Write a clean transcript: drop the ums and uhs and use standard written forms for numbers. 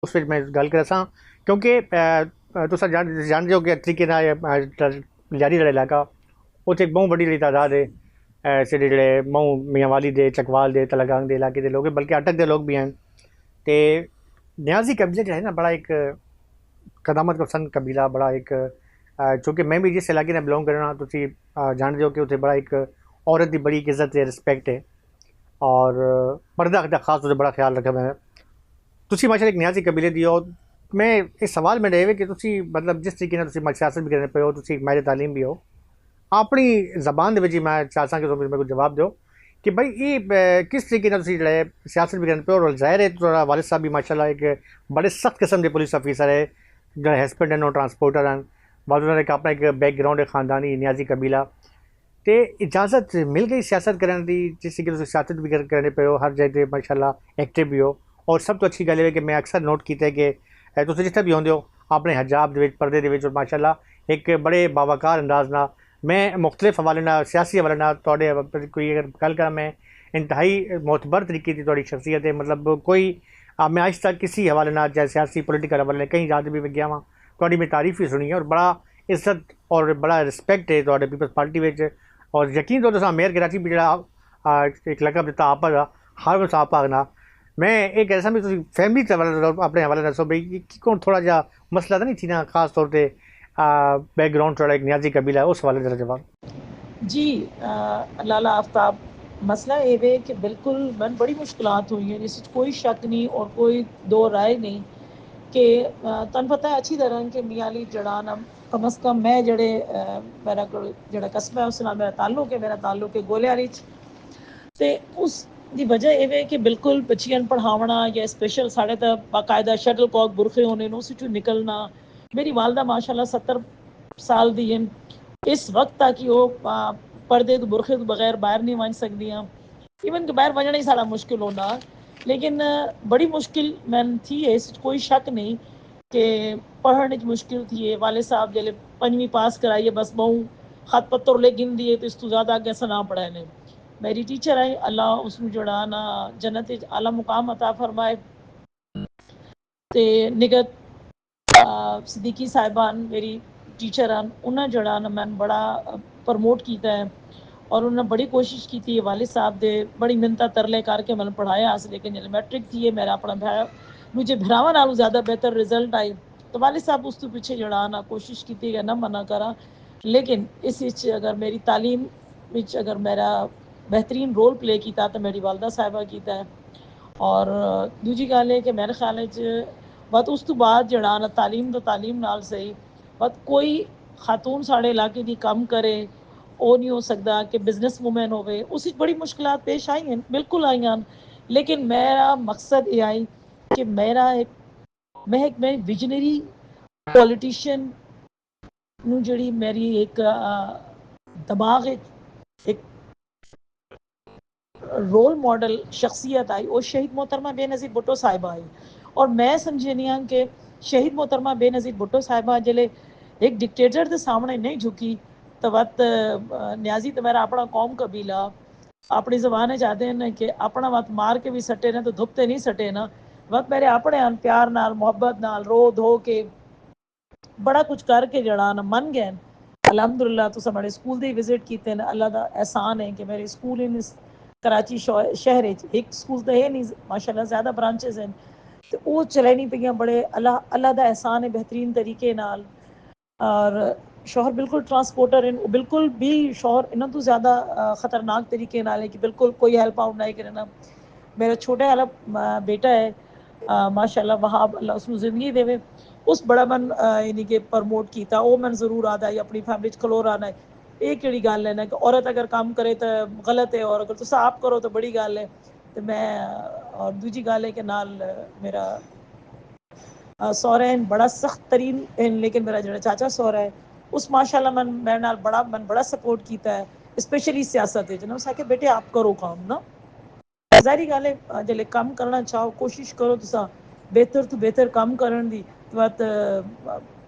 उस विच मैं गल करां क्योंकि तुस जानते हो कि तरीके जारी जेह्ड़ा इलाका उत्थे एक बहुत बड़ी तादाद है ऐसे जेह्ड़े मऊ मियां वाली दे चकवाल दे तलागांग दे इलाके दे लोग बल्कि अटक दे लोग भी हैं ते न्याजी कबीले जो है ना बड़ा एक कदामत पसंद कबीला बड़ा एक चूँकि मैं भी जिस इलाके ने बिलोंग करना तुसी जानते हो कि उत्थे बड़ा एक औरत की बड़ी इज्जत है रिस्पैक्ट है और पर्दा का खास तौर पर बड़ा ख्याल रखा मैं तुसी माशाल्लाह एक न्याजी कबीले दी हो मैं इस सवाल में रहे कि तुसी मतलब जिस तरीके तुसी सियासत भी करने पे हो तुसी माहिर तालीम भी हो अपनी जबान दे विच ही मैं चाहता कि तुम मेरे को जवाब दो कि भाई ये किस तरीके तुसी जेह्ड़े सियासत भी करने पे हो और जाहिर है थोड़ा वालिद साहब भी माशाल्लाह एक बड़े सख्त किस्म के पुलिस अफीसर है जो हस्बैंड हैं और ट्रांसपोर्टर हैं बाद उन्होंने एक अपना एक बैकग्राउंड है खानदानी न्याजी कबीला ते इजाज़त मिल गई सियासत करने की जिस तरीके तुसी सियासत भी करने पे हो हर जगह माशाल्लाह एक्टिव भी हो और सब तो अच्छी गल है कि मैं अक्सर नोट किया कि तुम जिथे भी होंगे हो अपने हजाब के परदे के और माशाल्लाह एक बड़े बावकार अंदाज ना मैं मुख्तलिफ हवाले ना सियासी हवाले ना कोई अगर गल करा मैं इंतहाई मोतबर तरीके की थोड़ी शख्सियत है मतलब कोई मैं आज तक किसी हवाले ना चाहे सियासी पोलिटिकल हवाले कहीं जाते भी गया वहाँ थोड़ी मैं तारीफ ही सुनी है और बड़ा इज्जत और बड़ा रिस्पैक्ट है थोड़े पीपल्स पार्टी में और यकीन तो तुम मेयर कराची भी जरा एक लकब दिता आपा का हर वक्त आपा ना मैं एक ऐसा भी फैमिली अपने हवाले दसो भाई कि कौन थोड़ा जा मसला तो नहीं थी ना खास तौर पर बैकग्राउंड थोड़ा एक न्याजी कबीला है उस हवाले जरा जवाब जी लाला आफ्ताब मसला ये वे कि बिल्कुल मन बड़ी मुश्किलात हुई हैं जिस कोई शक नहीं और कोई दो राय नहीं कि तन पता है अच्छी तरह कि मियाली जड़ाना कम अज़ कम मैं जड़े मेरा जड़ा कस्बा है उस नाल मेरा ताल्लुक है गोलियारी ते उस दी वजह ये वे कि बिल्कुल बच्चियां पढ़ावना या स्पेशल साढ़े तो बाकायदा शटल कॉक बुरखे होने उस निकलना मेरी वालदा माशाल्लाह 70 साल दी हैं इस वक्त तक वो पर्दे तो बुरखे तो बगैर बाहर नहीं वन सकदियां इवन कि बाहर वजना ही सारा मुश्किल होना लेकिन बड़ी मुश्किल मैन थी है इस कोई शक नहीं कि पढ़ने मुश्किल थी है वाले साहब जल्द 5वीं पास कराइए बस बहु खत पत्तर ले गिन दिए तो इस तो ज़्यादा अगे अस ना पढ़े ने मेरी टीचर आई अल्लाह उसमें जोड़ा ना जन्नत आला मुकाम अता फरमाए ते निगत सिद्दीकी साहिबान मेरी टीचर हैं उन्हें जड़ा ना मैं बड़ा प्रमोट किया है और उन्हें बड़ी कोशिश की थी वालिद साहब दे बड़ी मिन्नत तरले करके मैंने पढ़ाया लेकिन जब मैट्रिक थी है मेरा अपना मुझे भरावां नालों ज़्यादा बेहतर रिजल्ट आई तो वालिद साहब उस तो पिछे जड़ा ना कोशिश की थी कि ना मना करा लेकिन इस अगर मेरी तालीम अगर मेरा बेहतरीन रोल प्ले किया तो मेरी वालदा साहिबा किया है और दूजी गल है कि मेरे ख्याल बस उस तो बाद जड़ा ना तालीम नाल सही बस कोई खातून साढ़े इलाके की कम करे वो नहीं हो सकता कि बिजनेस वूमेन हो उस बड़ी मुश्किलात पेश आई हैं बिल्कुल आई हैं लेकिन मेरा मकसद ये आई कि मैं विजनरी पॉलिटिशियन जी मेरी एक दिमाग एक रोल मॉडल शख्सियत आई और शहीद मोहतरमा बेनज़ीर भुट्टो साहिबा आई और मैं समझनी हाँ कि शहीद मोहतरमा बेनज़ीर भुट्टो साहिबा जल्द एक डिक्टेटर के सामने नहीं झुकी तो वत न्याजी तो मेरा अपना कौम कबीला अपनी जबान चाहते हैं कि अपना वत मार के भी सटे ना तो धुपते नहीं सटे ना वत मेरे अपने प्यार नाल मुहब्बत नाल रो धो के बड़ा कुछ करके जड़ा ना मन गए अलहमदुलिल्लाह तो हमारे स्कूल के विजिट किए अल्लाह का एहसान है कि मेरे स्कूल इन कराची शहर एक स्कूल तो है नहीं माशाल्लाह ज़्यादा ब्रांचेस हैं तो वो चलैनी पईयां बड़े अल्लाह का एहसान है बेहतरीन तरीके नाल और शोहर बिल्कुल ट्रांसपोर्टर हैं बिल्कुल भी शोहर इन्हों तो ज़्यादा ख़तरनाक तरीके नाल है कि बिल्कुल कोई हेल्प आउट नहीं करना मेरा छोटा वाला बेटा है माशाल्लाह वहाब अल्लाह उसमें ज़िंदगी देवे उस बड़ा मन यानी कि प्रमोट किया वो मैं जरूर आदा है अपनी फैमिली खलोर आना है ये कि गल है ना कि औरत अगर काम करे तो गलत है और अगर तुम आप करो तो बड़ी गल है तो मैं और दूजी गल है कि नाल मेरा सौरा है बड़ा सख्त तरीन है लेकिन मेरा जो चाचा सौरा है उस माशाल्लाह मन मेरे नाल बड़ा सपोर्ट किया है स्पेशली सियासत है जिन्होंने उस आखे बेटे आप करो काम ना जाहिर गल है जल्द कम करना चाहो कोशिश करो तुसा बेहतर तो बेहतर कम करन दी